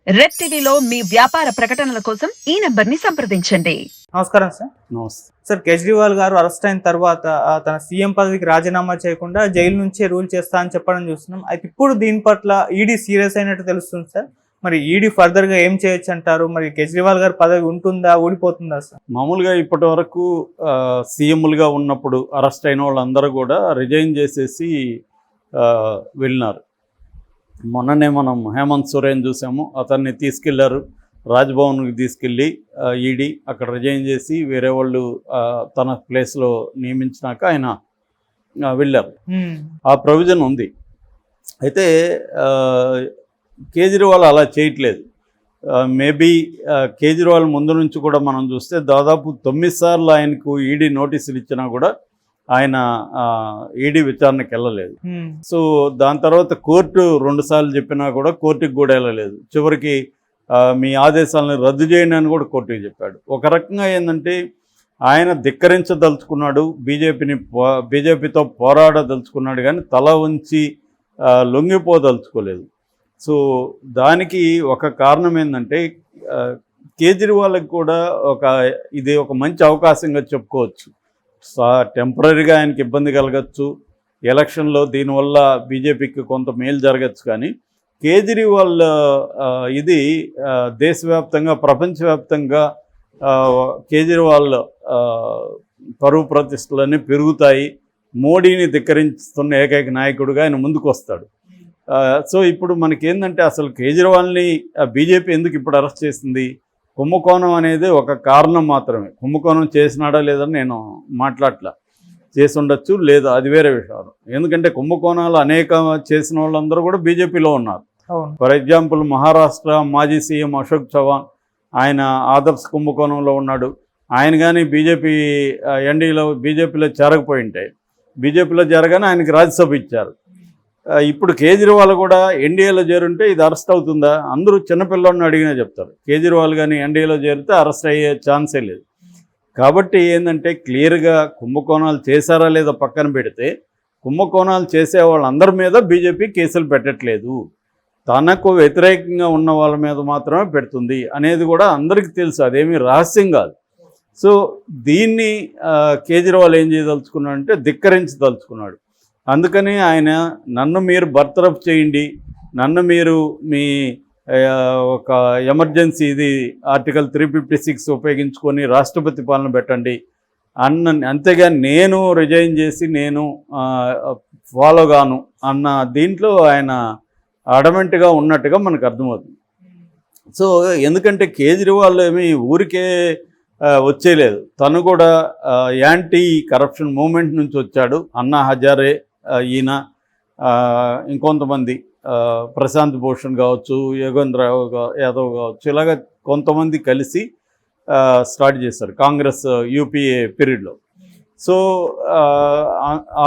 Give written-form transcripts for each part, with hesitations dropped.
Red టీవీలో మీ వ్యాపార ప్రకటనల కోసం ఈ నంబర్ని సంప్రదించండి. నమస్కారం సార్. నమస్తే. సార్, కేజ్రీవాల్ గారు అరెస్ట్ అయిన తర్వాత తన సీఎం పదవికి రాజీనామా చేయకుండా జైలు నుంచే రూల్ చేస్తా అని చెప్పడం చూస్తున్నాం. అయితే ఇప్పుడు దీని పట్ల ఈడీ సీరియస్ అయినట్టు తెలుస్తుంది సార్. మరి ఈడీ ఫర్దర్ గా ఏం చేయొచ్చు అంటారు? మరి కేజ్రీవాల్ గారి పదవి ఉంటుందా, ఊడిపోతుందా సార్? మామూలుగా ఇప్పటి వరకు సీఎంలుగా ఉన్నప్పుడు అరెస్ట్ అయిన వాళ్ళందరూ కూడా రిజైన్ చేసేసి వెళ్ళినారు. మొన్ననే మనం హేమంత్ సోరెన్ చూసాము. అతన్ని తీసుకెళ్లారు, రాజ్భవన్కి తీసుకెళ్ళి ఈడీ అక్కడ రిజైన్ చేసి వేరే వాళ్ళు తన ప్లేస్లో నియమించినాక ఆయన వెళ్ళారు. ఆ ప్రొవిజన్ ఉంది. అయితే కేజ్రీవాల్ అలా చేయట్లేదు. మేబీ కేజ్రీవాల్ ముందు నుంచి కూడా మనం చూస్తే దాదాపు 9 సార్లు ఆయనకు ఈడీ నోటీసులు ఇచ్చినా కూడా ఆయన ఈడీ విచారణకు వెళ్ళలేదు. సో దాని తర్వాత కోర్టు 2 సార్లు చెప్పినా కూడా కోర్టుకి కూడా వెళ్ళలేదు. చివరికి మీ ఆదేశాలను రద్దు చేయండి అని కూడా కోర్టుకి చెప్పాడు. ఒక రకంగా ఏంటంటే ఆయన ధిక్కరించదలుచుకున్నాడు, బీజేపీతో పోరాడదలుచుకున్నాడు, కానీ తల ఉంచి లొంగిపోదలుచుకోలేదు. సో దానికి ఒక కారణం ఏంటంటే కేజ్రీవాల్కి కూడా ఇది ఒక మంచి అవకాశంగా చెప్పుకోవచ్చు. టెంపరీగా ఆయనకి ఇబ్బంది కలగచ్చు ఎలక్షన్లో, దీనివల్ల బీజేపీకి కొంత మేలు జరగచ్చు. కానీ కేజ్రీవాల్ ఇది దేశవ్యాప్తంగా, ప్రపంచవ్యాప్తంగా కేజ్రీవాల్ పరువు ప్రతిష్టలన్నీ పెరుగుతాయి. మోడీని ధిక్కరిస్తున్న ఏకైక నాయకుడిగా ఆయన ముందుకు వస్తాడు. సో ఇప్పుడు మనకేందంటే అసలు కేజ్రీవాల్ని బీజేపీ ఎందుకు ఇప్పుడు అరెస్ట్ చేసింది? కుంభకోణం అనేది ఒక కారణం మాత్రమే. కుంభకోణం చేసినాడా లేదని నేను మాట్లాడట్లా. చేసి ఉండొచ్చు, లేదు, అది వేరే విషయం. ఎందుకంటే కుంభకోణాలు అనేక చేసిన వాళ్ళందరూ కూడా బీజేపీలో ఉన్నారు. ఫర్ ఎగ్జాంపుల్ మహారాష్ట్ర మాజీ సీఎం అశోక్ చవాన్, ఆయన ఆదర్శ్ కుంభకోణంలో ఉన్నాడు. ఆయన కానీ బీజేపీలో చేరకపోయి ఉంటాయి. బీజేపీలో చేరగానే ఆయనకి రాజ్యసభ ఇచ్చారు. ఇప్పుడు కేజ్రీవాల్ కూడా ఎన్డీఏలో చేరుంటే ఇది అరెస్ట్ అవుతుందా? అందరూ చిన్నపిల్లడిని అడిగినా చెప్తారు. కేజ్రీవాల్ కానీ ఎన్డీఏలో చేరితే అరెస్ట్ అయ్యే ఛాన్సే లేదు. కాబట్టి ఏంటంటే క్లియర్గా కుంభకోణాలు చేశారా లేదా పక్కన పెడితే, కుంభకోణాలు చేసే వాళ్ళందరి మీద బీజేపీ కేసులు పెట్టట్లేదు, తనకు వ్యతిరేకంగా ఉన్న వాళ్ళ మీద మాత్రమే పెడుతుంది అనేది కూడా అందరికీ తెలుసు. అదేమీ రహస్యం కాదు. సో దీన్ని కేజ్రీవాల్ ఏం చేయదలుచుకున్నాడు అంటే ధిక్కరించదలుచుకున్నాడు. అందుకని ఆయన నన్ను మీరు బర్తరఫ్ చేయండి, నన్ను మీరు మీ ఒక ఎమర్జెన్సీ ఇది ఆర్టికల్ 356 ఉపయోగించుకొని రాష్ట్రపతి పాలన పెట్టండి అంతేగాని నేను రిజైన్ చేసి నేను ఫాలో గాను అన్న దీంట్లో ఆయన అడమెంట్గా ఉన్నట్టుగా మనకు అర్థమవుతుంది. సో ఎందుకంటే కేజ్రీవాల్ ఏమీ ఊరికే వచ్చేయలేదు. తను కూడా యాంటీ కరప్షన్ మూమెంట్ నుంచి వచ్చాడు. అన్నా హజారే, ఈయన ఇంకొంతమంది ప్రశాంత్ భూషణ్ కావచ్చు, యోగేంద్ర యాదవ్ కావచ్చు, ఇలాగ కొంతమంది కలిసి స్టార్ట్ చేశారు కాంగ్రెస్ యూపీఏ పీరియడ్లో. సో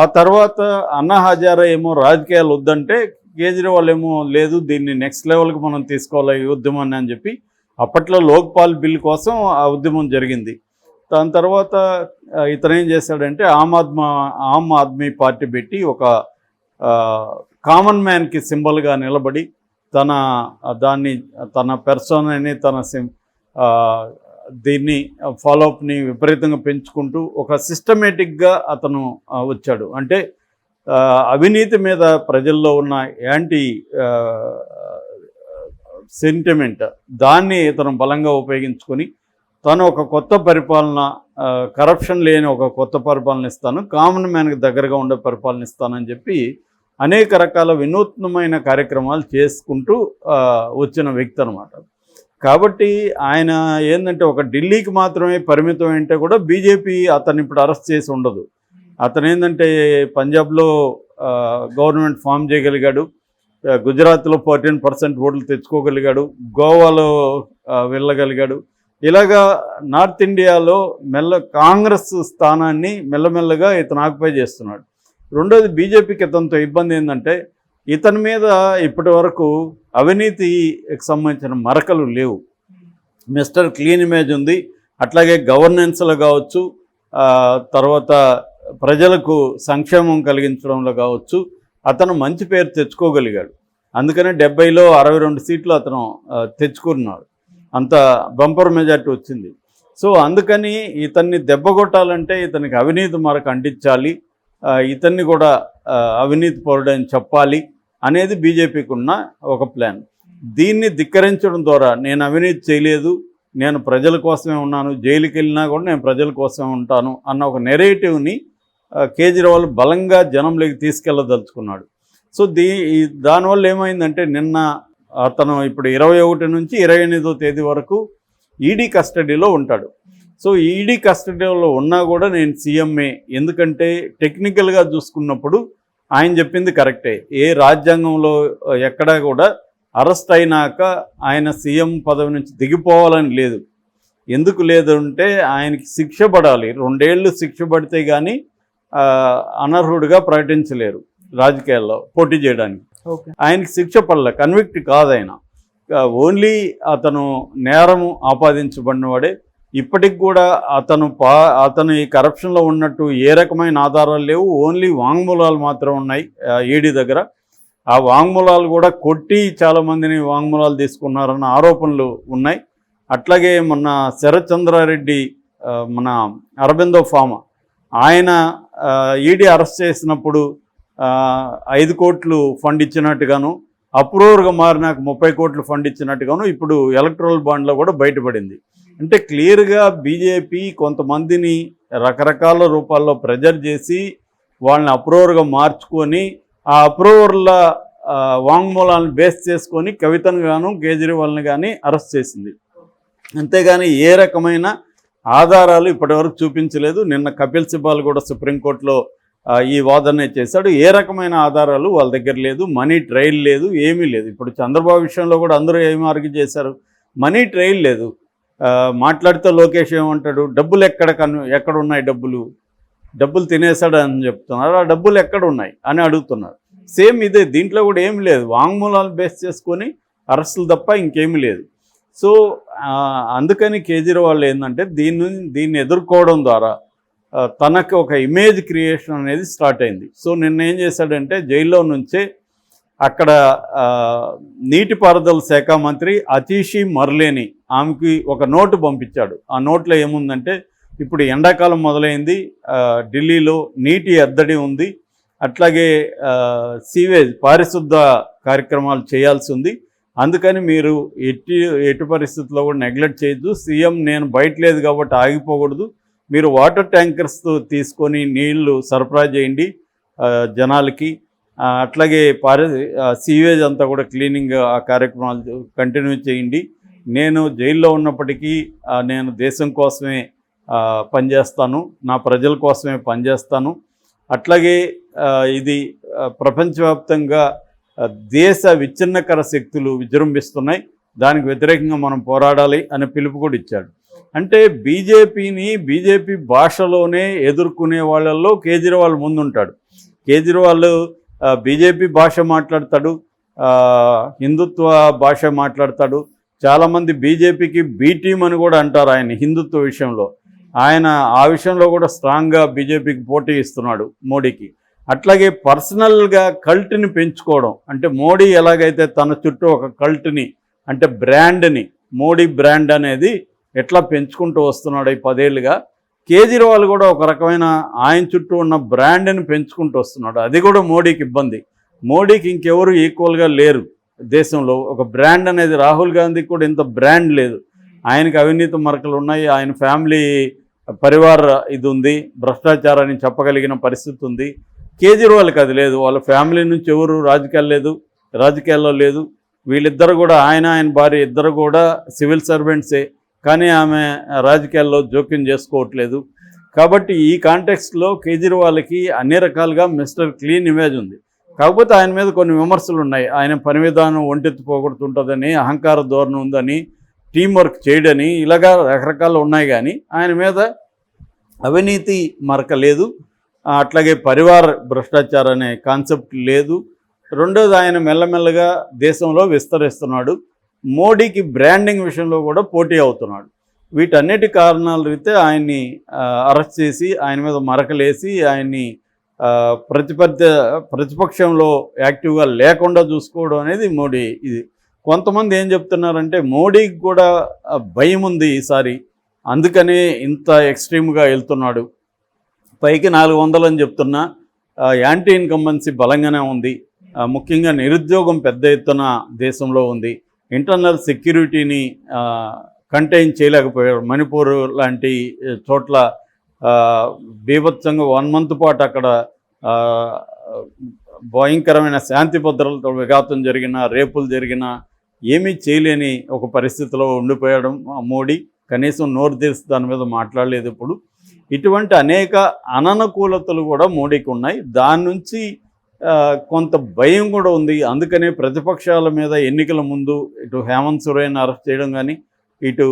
ఆ తర్వాత అన్నా హజారే ఏమో రాజకీయాలు వద్దంటే కేజ్రీవాల్ ఏమో లేదు, దీన్ని నెక్స్ట్ లెవెల్కి మనం తీసుకోవాలి ఈ ఉద్యమాన్ని అని చెప్పి అప్పట్లో లోక్పాల్ బిల్ కోసం ఆ ఉద్యమం జరిగింది. దాని తర్వాత ఇతను ఏం చేశాడంటే ఆమ్ ఆద్మీ పార్టీ పెట్టి ఒక కామన్ మ్యాన్కి సింబల్గా నిలబడి తన పెర్సోనాని దీన్ని ఫాలోఅప్ని విపరీతంగా పెంచుకుంటూ ఒక సిస్టమేటిక్గా అతను వచ్చాడు. అంటే అవినీతి మీద ప్రజల్లో ఉన్న యాంటీ సెంటిమెంట్ దాన్ని ఇతను బలంగా ఉపయోగించుకొని తను ఒక కొత్త పరిపాలన, కరప్షన్ లేని ఒక కొత్త పరిపాలన ఇస్తాను, కామన్ మ్యాన్కి దగ్గరగా ఉండే పరిపాలన ఇస్తానని చెప్పి అనేక రకాల వినూత్నమైన కార్యక్రమాలు చేసుకుంటూ వచ్చిన వ్యక్తి అనమాట. కాబట్టి ఆయన ఏంటంటే ఒక ఢిల్లీకి మాత్రమే పరిమితం అంటే కూడా బీజేపీ అతను ఇప్పుడు అరెస్ట్ చేసి ఉండదు. అతను ఏంటంటే పంజాబ్లో గవర్నమెంట్ ఫామ్ చేయగలిగాడు, గుజరాత్లో 14% ఓట్లు తెచ్చుకోగలిగాడు, గోవాలో వెళ్ళగలిగాడు. ఇలాగా నార్త్ ఇండియాలో కాంగ్రెస్ స్థానాన్ని మెల్లమెల్లగా ఇతను ఆక్యుపై చేస్తున్నాడు. రెండోది బీజేపీకి ఇతనితో ఇబ్బంది ఏంటంటే ఇతని మీద ఇప్పటి వరకు అవినీతికి సంబంధించిన మరకలు లేవు. మిస్టర్ క్లీన్ ఇమేజ్ ఉంది. అట్లాగే గవర్నెన్స్లో కావచ్చు, తర్వాత ప్రజలకు సంక్షేమం కలిగించడంలో కావచ్చు అతను మంచి పేరు తెచ్చుకోగలిగాడు. అందుకనే 70లో 62 సీట్లు అతను తెచ్చుకున్నాడు. అంత బంపర్ మెజార్టీ వచ్చింది. సో అందుకని ఇతన్ని దెబ్బ కొట్టాలంటే ఇతనికి అవినీతి మరక అంటించాలి, ఇతన్ని కూడా అవినీతి పరుడని చెప్పాలి అనేది బీజేపీకి ఉన్న ఒక ప్లాన్. దీన్ని ధిక్కరించడం ద్వారా నేను అవినీతి చేయలేదు, నేను ప్రజల కోసమే ఉన్నాను, జైలుకి వెళ్ళినా కూడా నేను ప్రజల కోసమే ఉంటాను అన్న ఒక నెరేటివ్ని కేజ్రీవాల్ బలంగా జనంలోకి తీసుకెళ్ళదలుచుకున్నాడు. సో దానివల్ల ఏమైందంటే నిన్న అతను ఇప్పుడు 21 నుంచి 28వ తేదీ వరకు ఈడీ కస్టడీలో ఉంటాడు. సో ఈడీ కస్టడీలో ఉన్నా కూడా నేను సీఎంఏ, ఎందుకంటే టెక్నికల్గా చూసుకున్నప్పుడు ఆయన చెప్పింది కరెక్టే. ఏ రాజ్యాంగంలో ఎక్కడా కూడా అరెస్ట్ అయినాక ఆయన సీఎం పదవి నుంచి దిగిపోవాలని లేదు. ఎందుకు లేదు అంటే ఆయనకి శిక్ష పడాలి, 2 ఏళ్ళు శిక్ష పడితే కానీ అనర్హుడిగా ప్రకటించలేరు రాజకీయాల్లో పోటీ చేయడానికి. ఆయనకి శిక్ష పడలే, కన్విక్ట్ కాదు ఆయన, ఓన్లీ అతను నేరము ఆపాదించబడినవాడే. ఇప్పటికి కూడా అతను ఈ కరప్షన్లో ఉన్నట్టు ఏ రకమైన ఆధారాలు లేవు, ఓన్లీ వాంగ్మూలాలు మాత్రం ఉన్నాయి ఈడీ దగ్గర. ఆ వాంగ్మూలాలు కూడా కొట్టి చాలామందిని వాంగ్మూలాలు తీసుకున్నారన్న ఆరోపణలు ఉన్నాయి. అట్లాగే మొన్న శరత్ చంద్రారెడ్డి, మన అరబిందో ఫార్మా, ఆయన ఈడీ అరెస్ట్ చేసినప్పుడు 5 కోట్లు ఫండ్ ఇచ్చినట్టుగాను, అప్రూవర్గా మారినాక 30 కోట్లు ఫండ్ ఇచ్చినట్టుగాను ఇప్పుడు ఎలక్ట్రల్ బాండ్లో కూడా బయటపడింది. అంటే క్లియర్గా బీజేపీ కొంతమందిని రకరకాల రూపాల్లో ప్రెజర్ చేసి వాళ్ళని అప్రూవర్గా మార్చుకొని ఆ అప్రూవర్ల వాంగ్మూలాలను బేస్ చేసుకొని కవితను గాను కేజ్రీవాల్ని కానీ అరెస్ట్ చేసింది. అంతేగాని ఏ రకమైన ఆధారాలు ఇప్పటివరకు చూపించలేదు. నిన్న కపిల్ సిబాల్ కూడా సుప్రీంకోర్టులో ఈ వాదన చేశాడు. ఏ రకమైన ఆధారాలు వాళ్ళ దగ్గర లేదు, మనీ ట్రయల్ లేదు, ఏమీ లేదు. ఇప్పుడు చంద్రబాబు విషయంలో కూడా అందరూ ఏమి ఆర్గ్యూ చేశారు, మనీ ట్రయల్ లేదు. మాట్లాడితే లోకేష్ ఏమంటాడు, డబ్బులు ఎక్కడ ఉన్నాయి, డబ్బులు తినేశాడు అని చెప్తున్నారు, ఆ డబ్బులు ఎక్కడ ఉన్నాయి అని అడుగుతున్నారు. సేమ్ ఇదే, దీంట్లో కూడా ఏమి లేదు, వాంగ్మూలాలు బేస్ చేసుకొని అరెస్టులు తప్ప ఇంకేమీ లేదు. సో అందుకని కేజ్రీవాల్ ఏంటంటే దీన్ని ఎదుర్కోవడం ద్వారా తనకు ఒక ఇమేజ్ క్రియేషన్ అనేది స్టార్ట్ అయింది. సో నిన్న ఏం చేశాడంటే జైల్లో నుంచే అక్కడ నీటిపారుదల శాఖ మంత్రి అతీషి మర్లేని ఆమెకి ఒక నోటు పంపించాడు. ఆ నోట్లో ఏముందంటే ఇప్పుడు ఎండాకాలం మొదలైంది, ఢిల్లీలో నీటి ఎద్దడి ఉంది, అట్లాగే సీవేజ్ పారిశుద్ధ కార్యక్రమాలు చేయాల్సి ఉంది, అందుకని మీరు ఎటు పరిస్థితుల్లో కూడా నెగ్లెక్ట్ చేయొద్దు, సీఎం నేను బయట లేదు కాబట్టి ఆగిపోకూడదు, మీరు వాటర్ ట్యాంకర్స్తో తీసుకొని నీళ్లు సరఫరా చేయండి జనాలకి, అట్లాగే సీవేజ్ అంతా కూడా క్లీనింగ్ ఆ కార్యక్రమాలు కంటిన్యూ చేయండి, నేను జైల్లో ఉన్నప్పటికీ నేను దేశం కోసమే పనిచేస్తాను, నా ప్రజల కోసమే పనిచేస్తాను, అట్లాగే ఇది ప్రపంచవ్యాప్తంగా దేశ విచ్ఛిన్నకర శక్తులు విజృంభిస్తున్నాయి, దానికి వ్యతిరేకంగా మనం పోరాడాలి అనే పిలుపు కూడా ఇచ్చాడు. అంటే బీజేపీ భాషలోనే ఎదుర్కొనే వాళ్ళల్లో కేజ్రీవాల్ ముందుంటాడు. కేజ్రీవాల్ బీజేపీ భాష మాట్లాడతాడు, హిందుత్వ భాష మాట్లాడతాడు. చాలామంది బీజేపీకి బీ టీమ్ అని కూడా అంటారు ఆయన హిందుత్వ విషయంలో. ఆయన ఆ విషయంలో కూడా స్ట్రాంగ్గా బీజేపీకి పోటీ ఇస్తున్నాడు మోడీకి. అట్లాగే పర్సనల్గా కల్ట్ని పెంచుకోవడం, అంటే మోడీ ఎలాగైతే తన చుట్టూ ఒక కల్ట్ని అంటే బ్రాండ్ని, మోడీ బ్రాండ్ అనేది ఎట్లా పెంచుకుంటూ వస్తున్నాడు ఈ 10 ఏళ్ళుగా, కేజ్రీవాల్ కూడా ఒక రకమైన ఆయన చుట్టూ ఉన్న బ్రాండ్ని పెంచుకుంటూ వస్తున్నాడు. అది కూడా మోడీకి ఇబ్బంది. మోడీకి ఇంకెవరు ఈక్వల్గా లేరు దేశంలో. ఒక బ్రాండ్ అనేది, రాహుల్ గాంధీకి కూడా ఇంత బ్రాండ్ లేదు, ఆయనకి అవినీతి మరకలు ఉన్నాయి, ఆయన ఫ్యామిలీ పరివార్ ఇది ఉంది, భ్రష్టాచారాన్ని చెప్పగలిగిన పరిస్థితి ఉంది. కేజ్రీవాల్కి అది లేదు, వాళ్ళ ఫ్యామిలీ నుంచి ఎవరు రాజకీయాల్లో లేదు. వీళ్ళిద్దరు కూడా ఆయన భార్య ఇద్దరు కూడా సివిల్ సర్వెంట్సే, కానీ ఆమె రాజకీయాల్లో జోక్యం చేసుకోవట్లేదు. కాబట్టి ఈ కాంటెక్స్ట్లో కేజ్రీవాల్కి అన్ని రకాలుగా మిస్టర్ క్లీన్ ఇమేజ్ ఉంది. కాకపోతే ఆయన మీద కొన్ని విమర్శలు ఉన్నాయి. ఆయన పని విధానం ఒంటెత్తి పోగొడుతుంటుందని, అహంకార ధోరణి ఉందని, టీం వర్క్ చేయడని, ఇలాగా రకరకాలు ఉన్నాయి. కానీ ఆయన మీద అవినీతి మరక లేదు, అట్లాగే పరివార భ్రష్టాచారం అనే కాన్సెప్ట్ లేదు. రెండోది, ఆయన మెల్లమెల్లగా దేశంలో విస్తరిస్తున్నాడు. మోడీకి బ్రాండింగ్ విషయంలో కూడా పోటీ అవుతున్నాడు. వీటన్నిటి కారణాల రీతే ఆయన్ని అరెస్ట్ చేసి ఆయన మీద మరకలేసి ఆయన్ని ప్రతిపక్షంలో యాక్టివ్గా లేకుండా చూసుకోవడం అనేది మోడీ ఇది. కొంతమంది ఏం చెప్తున్నారంటే మోడీకి కూడా భయం ఉంది ఈసారి, అందుకనే ఇంత ఎక్స్ట్రీమ్గా వెళ్తున్నాడు. పైకి 400 అని చెప్తున్నా యాంటీ ఇన్కంబెన్సీ బలంగానే ఉంది. ముఖ్యంగా నిరుద్యోగం పెద్ద ఎత్తున దేశంలో ఉంది. ఇంటర్నల్ సెక్యూరిటీని కంటైన్ చేయలేకపోయాడు. మణిపూర్ లాంటి చోట్ల బీభత్సంగా 1 month పాటు అక్కడ భయంకరమైన శాంతి భద్రతలతో విఘాతం జరిగిన, రేపులు జరిగిన ఏమీ చేయలేని ఒక పరిస్థితిలో ఉండిపోయాడు మోడీ. కనీసం నోరు తెరిచి దాని మీద మాట్లాడలేదు. ఇప్పుడు ఇటువంటి అనేక అననుకూలతలు కూడా మోడీకి ఉన్నాయి. దాని నుంచి కొంత భయం కూడా ఉంది. అందుకనే ప్రతిపక్షాల మీద ఎన్నికల ముందు ఇటు హేమంత్ సోరెన్ అరెస్ట్ చేయడం కానీ, ఇటు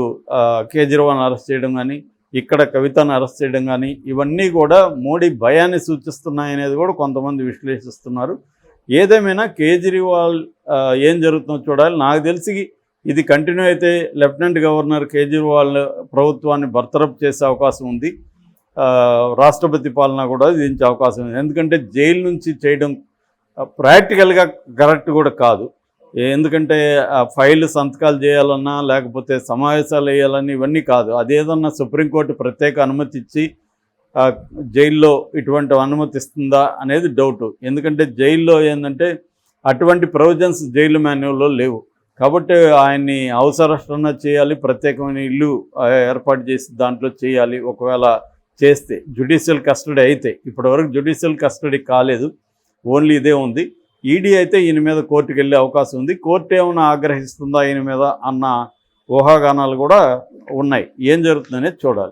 కేజ్రీవాల్ అరెస్ట్ చేయడం కానీ, ఇక్కడ కవితను అరెస్ట్ చేయడం కానీ, ఇవన్నీ కూడా మోడీ భయాన్ని సూచిస్తున్నాయనేది కూడా కొంతమంది విశ్లేషిస్తున్నారు. ఏదేమైనా కేజ్రీవాల్ ఏం జరుగుతుందో చూడాలి. నాకు తెలిసి ఇది కంటిన్యూ అయితే లెఫ్టినెంట్ గవర్నర్ కేజ్రీవాల్ ప్రభుత్వాన్ని బర్తరఫ్ చేసే అవకాశం ఉంది. రాష్ట్రపతి పాలన కూడా విధించే అవకాశం ఉంది. ఎందుకంటే జైలు నుంచి చేయడం ప్రాక్టికల్గా కరెక్ట్ కూడా కాదు. ఎందుకంటే ఫైల్ సంతకాలు చేయాలన్నా లేకపోతే సమావేశాలు వేయాలన్నా ఇవన్నీ కాదు. అదేదన్నా సుప్రీంకోర్టు ప్రత్యేక అనుమతి ఇచ్చి జైల్లో ఇటువంటి అనుమతి ఇస్తుందా అనేది డౌట్. ఎందుకంటే జైల్లో ఏంటంటే అటువంటి ప్రొవిజన్స్ జైలు మాన్యువల్లో లేవు. కాబట్టి ఆయన్ని హౌస్ అరెస్ట్ అన్నా చేయాలి, ప్రత్యేకమైన ఇల్లు ఏర్పాటు చేసి దాంట్లో చేయాలి. ఒకవేళ చేస్తే జ్యుడిషియల్ కస్టడీ అయితే, ఇప్పటివరకు జ్యుడిషియల్ కస్టడీ కాలేదు, ఓన్లీ ఇదే ఉంది. ఈడీ అయితే ఈయన మీద కోర్టుకు వెళ్ళే అవకాశం ఉంది. కోర్టు ఏమైనా ఆగ్రహిస్తుందా ఈయన మీద అన్న ఊహాగానాలు కూడా ఉన్నాయి. ఏం జరుగుతుందనేది చూడాలి.